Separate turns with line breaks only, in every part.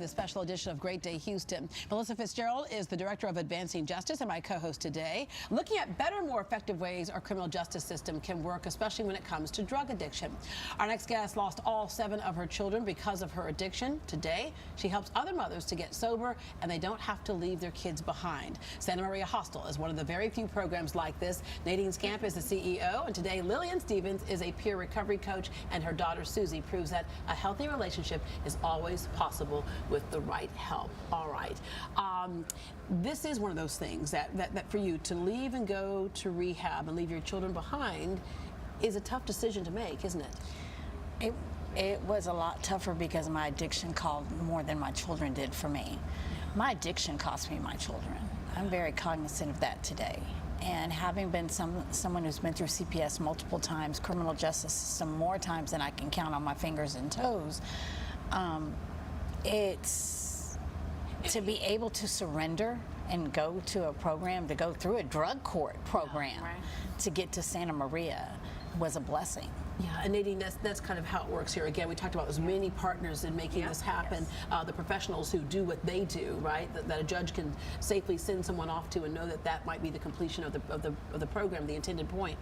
The special edition of Great Day Houston. Melissa Fitzgerald is the Director of Advancing Justice and my co-host today, looking at better, more effective ways our criminal justice system can work, especially when it comes to drug addiction. Our next guest lost all 7 of her children because of her addiction. Today, she helps other mothers to get sober and they don't have to leave their kids behind. Santa Maria Hostel is one of the very few programs like this. Nadine Scamp is the CEO, and today Lillian Stephens is a peer recovery coach, and her daughter Susie proves that a healthy relationship is always possible with the right help. All right. This is one of those things that for you to leave and go to rehab and leave your children behind is a tough decision to make, isn't it?
It was a lot tougher because my addiction called more than my children did for me. My addiction cost me my children. I'm very cognizant of that today. And having been someone who's been through CPS multiple times, criminal justice system more times than I can count on my fingers and toes, it's to be able to surrender and go to a program, to go through a drug court program,
right,
to get to Santa Maria was a blessing.
Yeah, and Nadine, that's kind of how it works here. Again, we talked about those many partners in making this happen. Yes. The professionals who do what they do, right? That a judge can safely send someone off to and know that that might be the completion of the program, the intended point.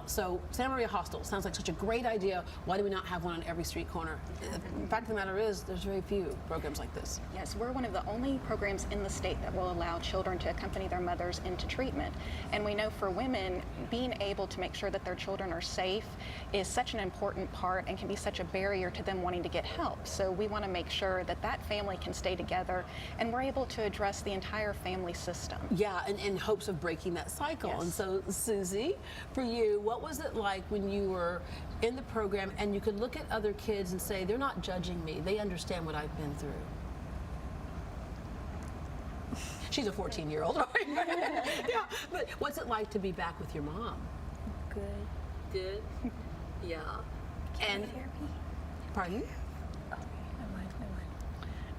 So Santa Maria Hostel sounds like such a great idea. Why do we not have one on every street corner? The fact of the matter is, there's very few programs like this.
Yes, we're one of the only programs in the state that will allow children to accompany their mothers into treatment. And we know for women, being able to make sure that their children are safe is such an important part and can be such a barrier to them wanting to get help. So we want to make sure that that family can stay together and we're able to address the entire family system.
Yeah, and in hopes of breaking that cycle.
Yes.
And so, Susie, for you, what was it like when you were in the program and you could look at other kids and say, they're not judging me, they understand what I've been through? She's a 14-year-old, right? Yeah, but what's it like to be back with your mom?
Good.
Good? Yeah. And pardon?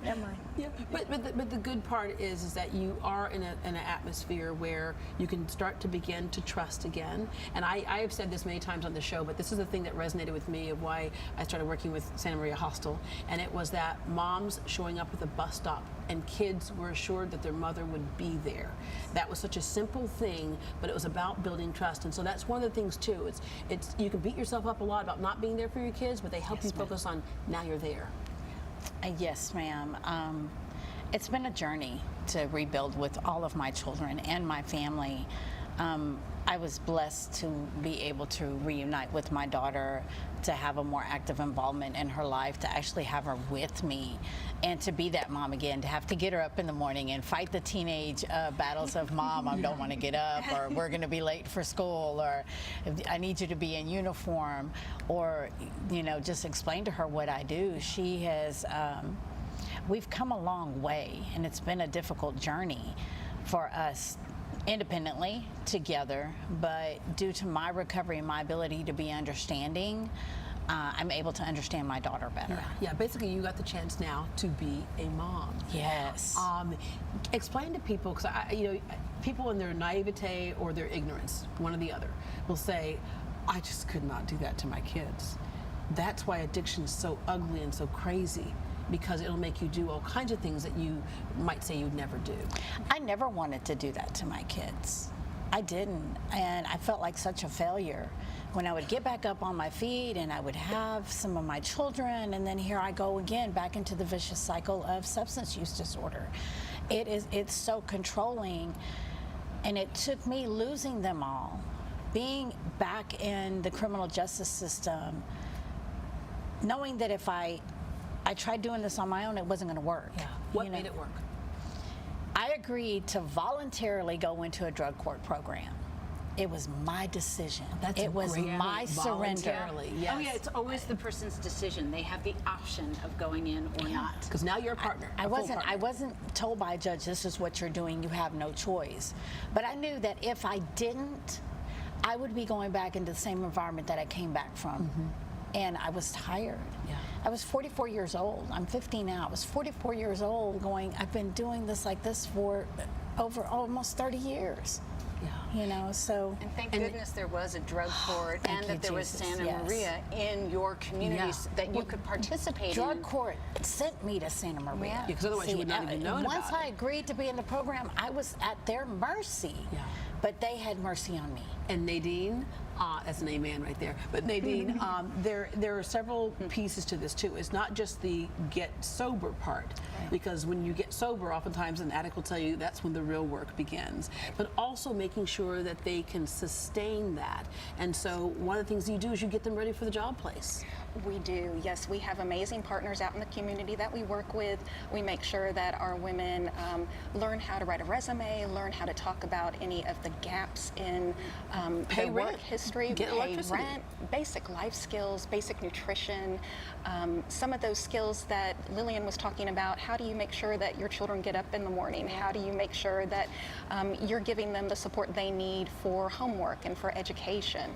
Never mind.
Yeah, but the good part is that you are in an atmosphere where you can start to begin to trust again. And I have said this many times on the show, but this is the thing that resonated with me of why I started working with Santa Maria Hostel, and it was that moms showing up at the bus stop and kids were assured that their mother would be there. That was such a simple thing, but it was about building trust. And so that's one of the things too. It's you can beat yourself up a lot about not being there for your kids, but they help you focus on now you're there.
Yes, ma'am. It's been a journey to rebuild with all of my children and my family. I was blessed to be able to reunite with my daughter, to have a more active involvement in her life, to actually have her with me, and to be that mom again, to have to get her up in the morning and fight the teenage battles of, Mom, I don't want to get up, or we're going to be late for school, or I need you to be in uniform, or, you know, just explain to her what I do. She has, we've come a long way, and it's been a difficult journey for us independently, together, but due to my recovery and my ability to be understanding, I'm able to understand my daughter better.
Yeah, basically you got the chance now to be a mom.
Yes.
Explain to people, because people in their naivete or their ignorance, one or the other, will say, I just could not do that to my kids. That's why addiction is so ugly and so crazy, because it'll make you do all kinds of things that you might say you'd never do.
I never wanted to do that to my kids. I didn't, and I felt like such a failure. When I would get back up on my feet and I would have some of my children, and then here I go again back into the vicious cycle of substance use disorder. It's so controlling, and it took me losing them all, being back in the criminal justice system, knowing that if I tried doing this on my own, it wasn't going to work.
Yeah. What made it work?
I agreed to voluntarily go into a drug court program. It was my decision. It was my surrender.
Yes.
Oh yeah, it's always the person's decision. They have the option of going in or not.
Because now you're a partner.
I wasn't told by a judge, this is what you're doing, you have no choice. But I knew that if I didn't, I would be going back into the same environment that I came back from. And I was tired.
Yeah.
I was 44 years old. I'm 50 now. I was 44 years old going, I've been doing this like this for over almost 30 years. You know, so.
And thank goodness there was a drug court and that there was
Jesus,
Santa
yes.
Maria in your communities that you could participate
Drug
in.
court sent me to Santa Maria.
Yeah.
Because otherwise you would not even known
Once
about
I agreed to be in the program, I was at their mercy.
Yeah.
But they had mercy on me.
And Nadine, that's an amen right there. But Nadine, there are several pieces to this too. It's not just the get sober part, because when you get sober, oftentimes an addict will tell you that's when the real work begins. But also making sure that they can sustain that. And so one of the things you do is you get them ready for the job place.
We do, yes. We have amazing partners out in the community that we work with. We make sure that our women learn how to write a resume, learn how to talk about any of the gaps in their work history,
get
pay
electricity.
rent, basic life skills, basic nutrition, some of those skills that Lillian was talking about. How do you make sure that your children get up in the morning? How do you make sure that you're giving them the support they need for homework and for education?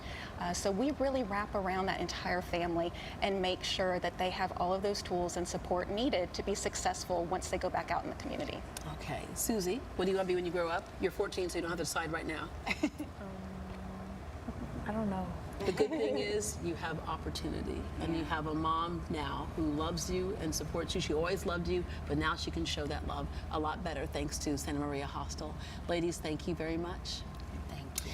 So we really wrap around that entire family and make sure that they have all of those tools and support needed to be successful once they go back out in the community.
Okay, Susie, what do you want to be when you grow up? You're 14, so you don't have to decide right now.
I don't know.
The good thing is you have opportunity, and you have a mom now who loves you and supports you. She always loved you, but now she can show that love a lot better thanks to Santa Maria Hostel. Ladies, thank you very much.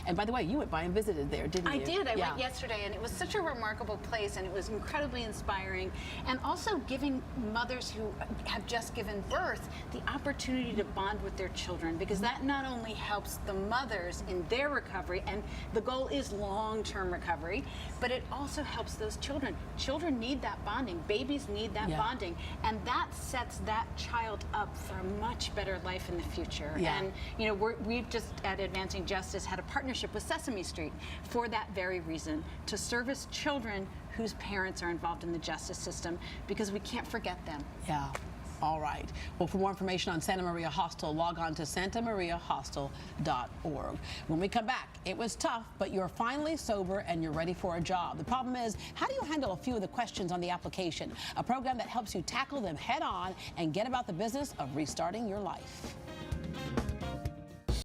And by the way, you went by and visited there, didn't you?
I did. I went yesterday, and it was such a remarkable place, and it was incredibly inspiring, and also giving mothers who have just given birth the opportunity to bond with their children, because that not only helps the mothers in their recovery, and the goal is long-term recovery, but it also helps those children. Children need that bonding. Babies need that bonding, and that sets that child up for a much better life in the future. And you know, we've just at Advancing Justice had a partnership with Sesame Street for that very reason, to service children whose parents are involved in the justice system, because we can't forget them.
Yeah. All right. Well, for more information on Santa Maria Hostel, log on to santamariahostel.org. When we come back, it was tough, but you're finally sober and you're ready for a job. The problem is, how do you handle a few of the questions on the application? A program that helps you tackle them head on and get about the business of restarting your life.